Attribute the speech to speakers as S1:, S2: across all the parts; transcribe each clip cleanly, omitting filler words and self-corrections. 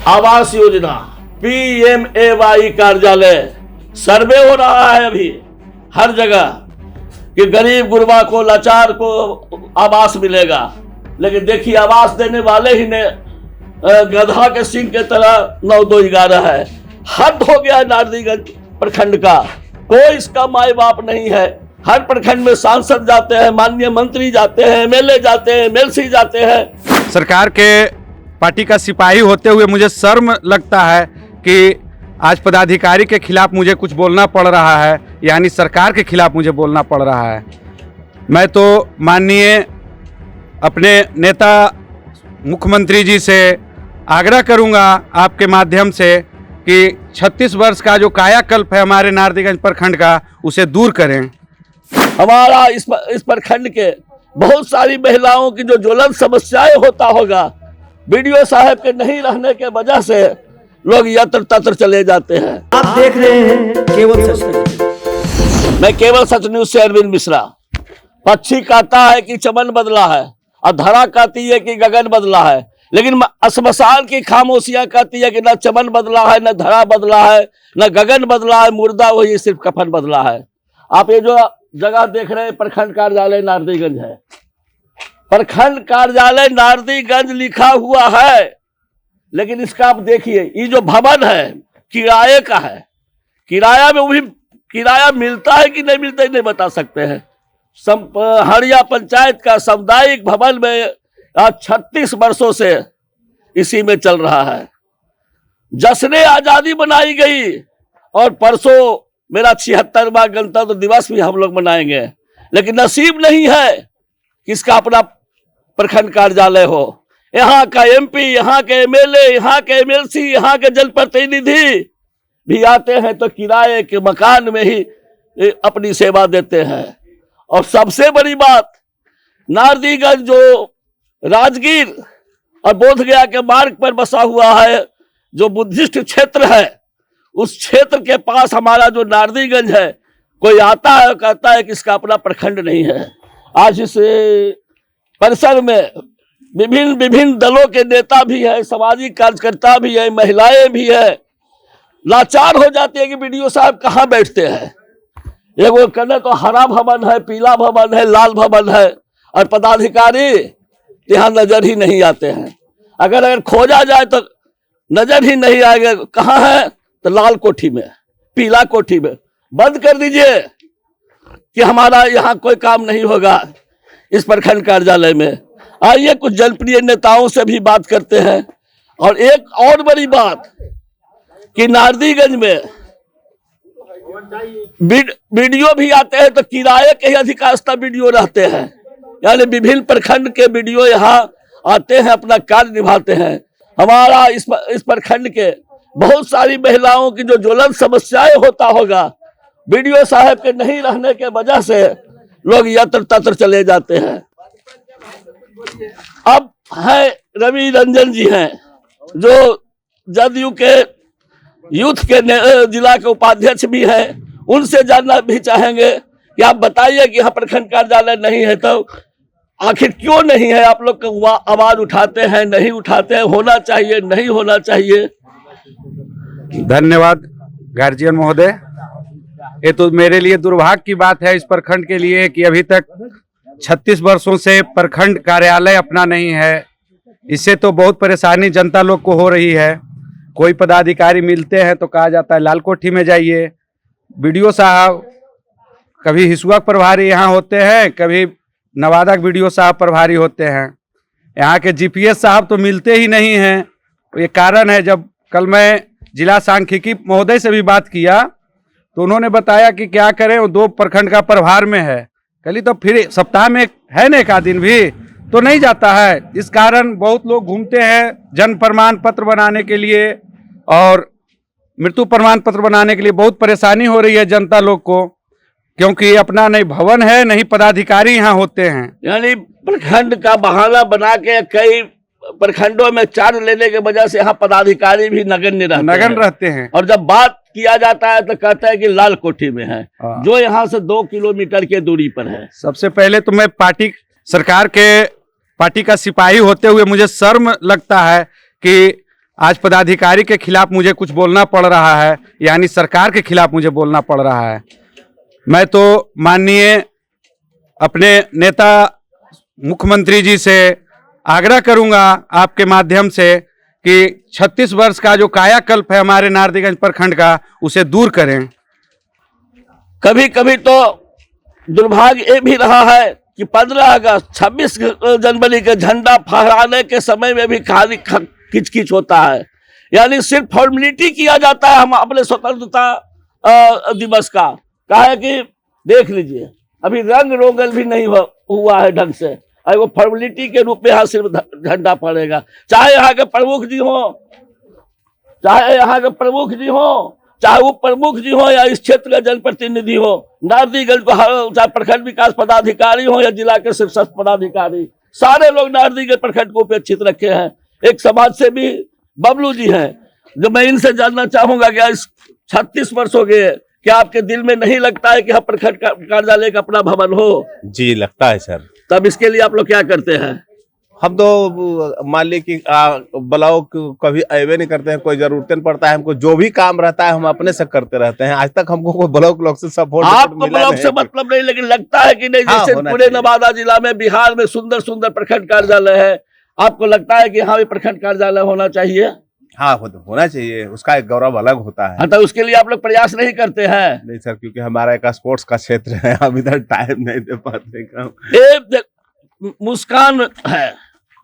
S1: Awas Yojana PMAY कार्यालय सर्वे हो रहा है अभी हर जगह कि गरीब गुरबा को लाचार को आवास मिलेगा, लेकिन देखिए आवास देने वाले ही ने गधा के सिंह के तरह 9-2-11 है। हद हो गया नारदीगंज प्रखंड का, कोई इसका माई बाप नहीं है। हर प्रखंड में सांसद जाते हैं, माननीय मंत्री जाते हैं, MLA जाते हैं, MLC जाते हैं।
S2: सरकार के पार्टी का सिपाही होते हुए मुझे शर्म लगता है कि आज पदाधिकारी के खिलाफ मुझे कुछ बोलना पड़ रहा है, यानी सरकार के खिलाफ मुझे बोलना पड़ रहा है। मैं तो माननीय अपने नेता मुख्यमंत्री जी से आग्रह करूंगा आपके माध्यम से कि 36 वर्ष का जो कायाकल्प है हमारे नारदीगंज प्रखंड का, उसे दूर करें।
S1: हमारा इस प्रखंड के बहुत सारी महिलाओं की जो ज्वलंत समस्याएं होता होगा, BDO साहब के नहीं रहने के वजह से लोग यत्र तत्र चले जाते हैं।
S3: आप देख रहे हैं केवल सच न्यूज।
S1: मैं केवल सच न्यूज से अरविंद मिश्रा। पक्षी कहता है कि चमन बदला है और धरा कहती है कि गगन बदला है, लेकिन श्मशान की खामोशियां कहती है कि न चमन बदला है, न धरा बदला है, न गगन बदला है, मुर्दा वही सिर्फ कफन बदला है। आप ये जो जगह देख रहे हैं प्रखंड कार्यालय नारदीगंज है। प्रखंड कार्यालय नारदीगंज लिखा हुआ है, लेकिन इसका आप देखिए ये जो भवन है किराए का है। किराया में वो भी किराया मिलता है कि नहीं मिलता नहीं बता सकते हैं। हरिया पंचायत का सामुदायिक भवन में आज 36 वर्षों से इसी में चल रहा है। जश्न आजादी मनाई गई और परसों मेरा 76वां गणतंत्र दिवस भी हम लोग मनाएंगे, लेकिन नसीब नहीं है कि इसका अपना प्रखंड कार्यालय हो। यहाँ का MP, यहाँ के MLA, यहाँ के MLC, यहाँ के जनप्रतिनिधि भी आते हैं तो किराए के मकान में ही अपनी सेवा देते हैं। और सबसे बड़ी बात, नारदीगंज जो राजगीर और बोधगया के मार्ग पर बसा हुआ है, जो बुद्धिस्ट क्षेत्र है, उस क्षेत्र के पास हमारा जो नारदीगंज है, कोई आता है और कहता है कि इसका अपना प्रखंड नहीं है। आज इस परिसर में विभिन्न दलों के नेता भी है, सामाजिक कार्यकर्ता भी है, महिलाएं भी है। लाचार हो जाते हैं कि BDO साहब कहाँ बैठते हैं। एगो कहने तो हरा भवन है, पीला भवन है, लाल भवन है, और पदाधिकारी यहाँ नजर ही नहीं आते हैं। अगर खोजा जाए तो नजर ही नहीं आएगा। कहाँ है तो लाल कोठी में, पीला कोठी में। बंद कर दीजिए कि हमारा यहाँ कोई काम नहीं होगा इस प्रखंड कार्यालय में। आइए कुछ जनप्रिय नेताओं से भी बात करते हैं। और एक और बड़ी बात कि नारदीगंज में BDO भी आते हैं तो किराए के ही अधिकांशतः BDO रहते हैं, यानी विभिन्न प्रखंड के BDO यहाँ आते हैं, अपना कार्य निभाते हैं। हमारा इस प्रखंड के बहुत सारी महिलाओं की जो ज्वलंत समस्याएं होता होगा, BDO साहब के नहीं रहने के वजह से लोग यत्र तत्र चले जाते हैं। अब है रवि रंजन जी हैं, जो जदयू के यूथ के जिला के उपाध्यक्ष भी हैं। उनसे जानना भी चाहेंगे कि आप बताइए कि यहाँ प्रखंड कार्यालय नहीं है तो आखिर क्यों नहीं है। आप लोग आवाज उठाते हैं, नहीं उठाते हैं, होना चाहिए, नहीं होना चाहिए।
S2: धन्यवाद गार्जियन महोदय। ये तो मेरे लिए दुर्भाग्य की बात है इस प्रखंड के लिए कि अभी तक 36 वर्षों से प्रखंड कार्यालय अपना नहीं है। इससे तो बहुत परेशानी जनता लोग को हो रही है। कोई पदाधिकारी मिलते हैं तो कहा जाता है लाल कोठी में जाइए। BDO साहब कभी हिसुआ प्रभारी यहाँ होते हैं, कभी नवादा BDO साहब प्रभारी होते हैं। यहाँ के GPS साहब तो मिलते ही नहीं हैं। ये कारण है। जब कल मैं जिला सांख्यिकी महोदय से भी बात किया तो उन्होंने बताया कि क्या करें, वो 2 प्रखंड का प्रभार में है। कल तो फिर सप्ताह में है ना, एक आध दिन भी तो नहीं जाता है। इस कारण बहुत लोग घूमते हैं जन्म प्रमाण पत्र बनाने के लिए और मृत्यु प्रमाण पत्र बनाने के लिए। बहुत परेशानी हो रही है जनता लोग को, क्योंकि अपना नहीं भवन है, नहीं पदाधिकारी यहाँ होते हैं।
S1: यानी प्रखंड का बहाना बना के कई प्रखंडों में चार्ज लेने के वजह से यहाँ पदाधिकारी भी नगण्य रहते हैं। और जब बात किया जाता है तो कहते हैं कि लाल कोठी में है, जो यहाँ से 2 किलोमीटर के दूरी पर है।
S2: सबसे पहले तो मैं सरकार के पार्टी का सिपाही होते हुए मुझे शर्म लगता है कि आज पदाधिकारी के खिलाफ मुझे कुछ बोलना पड़ रहा है, यानी सरकार के खिलाफ मुझे बोलना पड़ रहा है। मैं तो माननीय अपने नेता मुख्यमंत्री जी से आग्रह करूंगा आपके माध्यम से कि 36 वर्ष का जो कायाकल्प है हमारे नारदीगंज प्रखंड का, उसे दूर करें।
S1: कभी कभी तो दुर्भाग्य ये भी रहा है कि 15 अगस्त 26 जनवरी के झंडा फहराने के समय में भी खाली किचकिच होता है, यानी सिर्फ फॉर्मेलिटी किया जाता है हम अपने स्वतंत्रता दिवस का। कहा है कि देख लीजिए अभी रंग रोगन भी नहीं हुआ है ढंग से, और वो फॉर्मेलिटी के रूप में यहाँ सिर्फ झंडा फहरेगा। चाहे यहाँ के प्रमुख जी हो, चाहे यहाँ के प्रमुख जी हो, चाहे उप प्रमुख जी हो, या इस क्षेत्र के जनप्रतिनिधि हो, नारदीगंज को चाहे प्रखंड विकास पदाधिकारी हो या जिला के शीर्षस्थ पदाधिकारी, सारे लोग नारदीगंज प्रखंड को उपेक्षित रखे हैं। एक समाज सेवी बबलू जी हैं, जो मैं इनसे जानना चाहूंगा कि इस 36 वर्ष हो गए, क्या आपके दिल में नहीं लगता है कि हम प्रखंड कार्यालय का अपना भवन हो?
S4: जी लगता है सर।
S1: तब इसके लिए आप लोग क्या करते हैं?
S4: हम तो मान ली कि ब्लॉक कभी अवे नहीं करते हैं, कोई जरूरत नहीं पड़ता है हमको, जो भी काम रहता है हम अपने से करते रहते हैं। आज तक हमको कोई ब्लॉक से सपोर्ट
S1: आपको ब्लॉक से मतलब नहीं, लेकिन लगता है कि नहीं, जैसे पूरे नवादा जिला में, बिहार में सुंदर सुंदर प्रखंड कार्यालय है, आपको लगता है कि हाँ ये प्रखंड कार्यालय होना चाहिए?
S4: हाँ होना चाहिए, उसका एक गौरव अलग होता है।
S1: हाँ, तो उसके लिए आप लोग प्रयास नहीं करते हैं?
S4: नहीं सर, क्योंकि हमारा एक स्पोर्ट्स का क्षेत्र है, हम इधर टाइम नहीं दे पाते।
S1: एक मुस्कान है,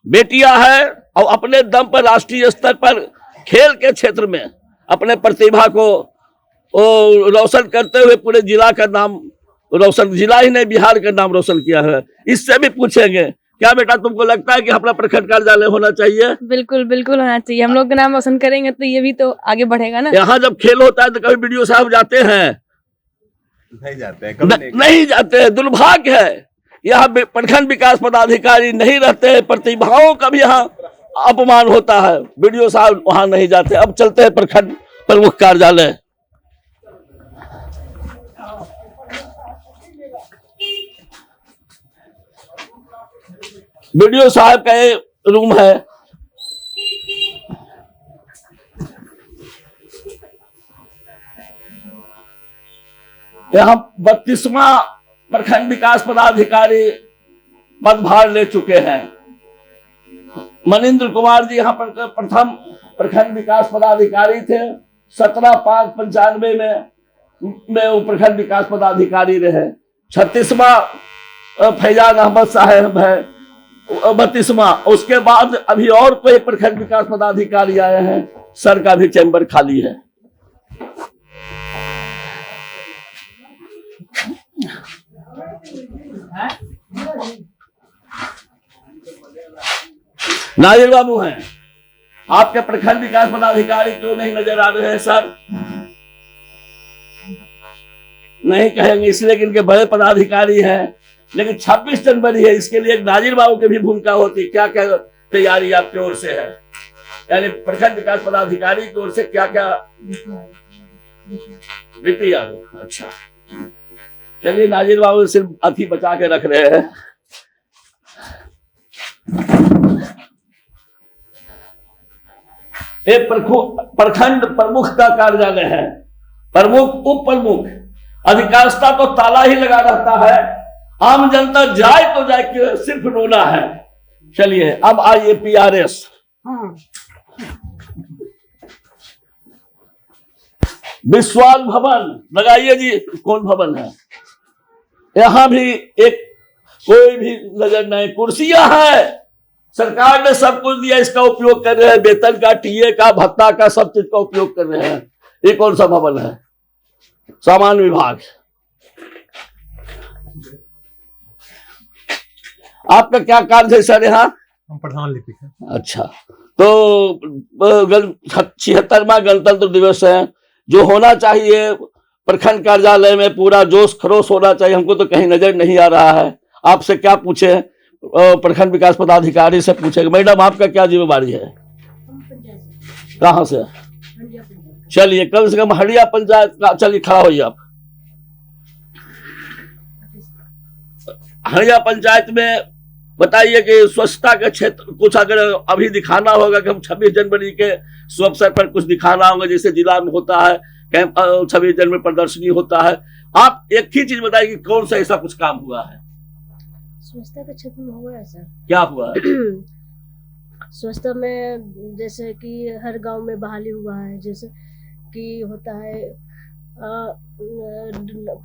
S1: बेटियां है, और अपने दम पर राष्ट्रीय स्तर पर खेल के क्षेत्र में अपने प्रतिभा को रोशन करते हुए पूरे जिला का नाम रोशन, जिला ही नहीं बिहार का नाम रोशन किया है। इससे भी पूछेंगे, क्या बेटा तुमको लगता है कि अपना प्रखंड कार्यालय होना चाहिए?
S5: बिल्कुल बिल्कुल होना चाहिए। हम लोग का नाम रोशन करेंगे तो ये भी तो आगे बढ़ेगा ना।
S1: यहाँ जब खेल होता है तो कभी बीडीओ साहब जाते हैं?
S4: नहीं जाते हैं, कभी
S1: नहीं जाते हैं। दुर्भाग्य है, यहाँ प्रखंड विकास पदाधिकारी नहीं रहते हैं, प्रतिभाओं का भी यहाँ अपमान होता है, बीडीओ साहब वहां नहीं जाते। अब चलते हैं प्रखंड प्रमुख कार्यालय। बीडीओ साहब का ये रूम है, यहाँ 32वां प्रखंड विकास पदाधिकारी पदभार ले चुके हैं। मनिंद्र कुमार जी यहाँ पर प्रथम प्रखंड विकास पदाधिकारी थे, 17/5/95 में वो प्रखंड विकास पदाधिकारी रहे। 36वां फैजान अहमद साहब है, 32वां। उसके बाद अभी और कोई प्रखंड विकास पदाधिकारी आए हैं, सर का भी चैम्बर खाली है। नाजिर बाबू हैं, आपके प्रखंड विकास पदाधिकारी क्यों नहीं नजर आ रहे हैं सर? नहीं कहेंगे इसलिए कि इनके बड़े पदाधिकारी हैं, लेकिन 26 जनवरी है, इसके लिए नाजिर बाबू की भी भूमिका होती। क्या क्या तैयारी आपकी ओर से है, यानी प्रखंड विकास पदाधिकारी की ओर से क्या क्या? विपी यादव, अच्छा चलिए, नाजिर बाबू सिर्फ अथी बचा के रख रहे हैं। एक प्रखंड प्रमुख का कार्यालय है, प्रमुख उप प्रमुख, अधिकारिता तो ताला ही लगा रहता है, आम जनता जाए तो जाए कि सिर्फ रोना है। चलिए अब आइए PRS। विश्वास भवन लगाइए जी, कौन भवन है? यहां भी एक कोई भी नजर नहीं, कुर्सियां है, सरकार ने सब कुछ दिया, इसका उपयोग कर रहे हैं, वेतन का, टीए का, भत्ता का, सब चीज का उपयोग कर रहे हैं। ये कौन सा भवन है? सामान विभाग। आपका क्या कार्य है सर यहाँ?
S6: हम प्रधान लिपिक हैं।
S1: अच्छा, तो 76वां गणतंत्र दिवस है, जो होना चाहिए प्रखंड कार्यालय में पूरा जोश खरोश होना चाहिए, हमको तो कहीं नजर नहीं आ रहा है। आपसे क्या पूछे, प्रखंड विकास पदाधिकारी से पूछेगा। मैडम आपका क्या जिम्मेवारी है? कहाँ से? चलिए कम से कम हड़िया पंचायत का, चलिए खड़ा होइए आप। हड़िया पंचायत में बताइए कि स्वच्छता के क्षेत्र कुछ अगर अभी दिखाना होगा कि हम 26 जनवरी के शुभ अवसर पर कुछ दिखाना होगा, जैसे जिला में होता है कैंप, 26 जनवरी प्रदर्शनी होता है। आप एक ही चीज बताइए कि कौन सा ऐसा कुछ काम हुआ है?
S6: स्वच्छता के क्षेत्र में हुआ है सर।
S1: क्या हुआ है?
S6: स्वच्छता में जैसे कि हर गांव में बहाली हुआ है, जैसे कि होता है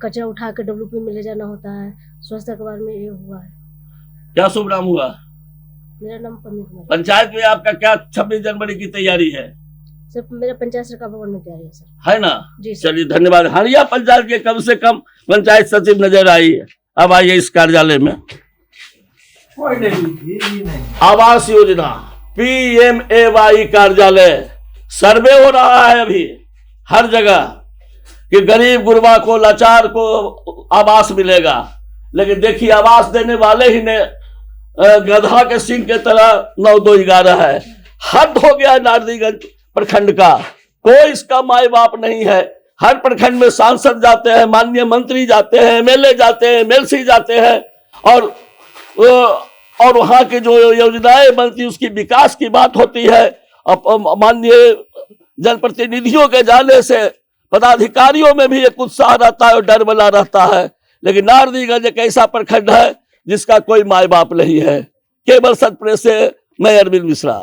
S6: कचरा उठा के WP में ले जाना होता है। स्वच्छता के बारे में ये हुआ है।
S1: क्या शुभ नाम हुआ?
S6: मेरा नाम पम्मी कुमार है।
S1: पंचायत में आपका क्या 26 जनवरी की तैयारी है?
S6: सर मेरा पंचायत सरकार भवन में तैयारी है सर।
S1: है ना?
S6: जी सर।
S1: चलिए धन्यवाद। हरिया पंचायत के कम से कम पंचायत सचिव नजर आई है। अब आइए इस कार्यालय में। आवास योजना PMAY कार्यालय सर्वे हो रहा है अभी हर जगह कि गरीब गुरबा को, लाचार को आवास मिलेगा। लेकिन देखिए आवास देने वाले ही ने गधा के सिंह के तरह 9-2-11 है। हद हो गया नारदीगंज प्रखंड का, कोई इसका माई बाप नहीं है। हर प्रखंड में सांसद जाते हैं, माननीय मंत्री जाते हैं, MLA जाते हैं, MLC जाते हैं और वहां की जो योजनाएं बनती उसकी विकास की बात होती है। माननीय जनप्रतिनिधियों के जाने से पदाधिकारियों में भी एक उत्साह रहता है और डर बना रहता है। लेकिन नारदीगंज एक ऐसा प्रखंड है जिसका कोई माई बाप नहीं है। केवल सतप्रेस से मैं अरविंद मिश्रा।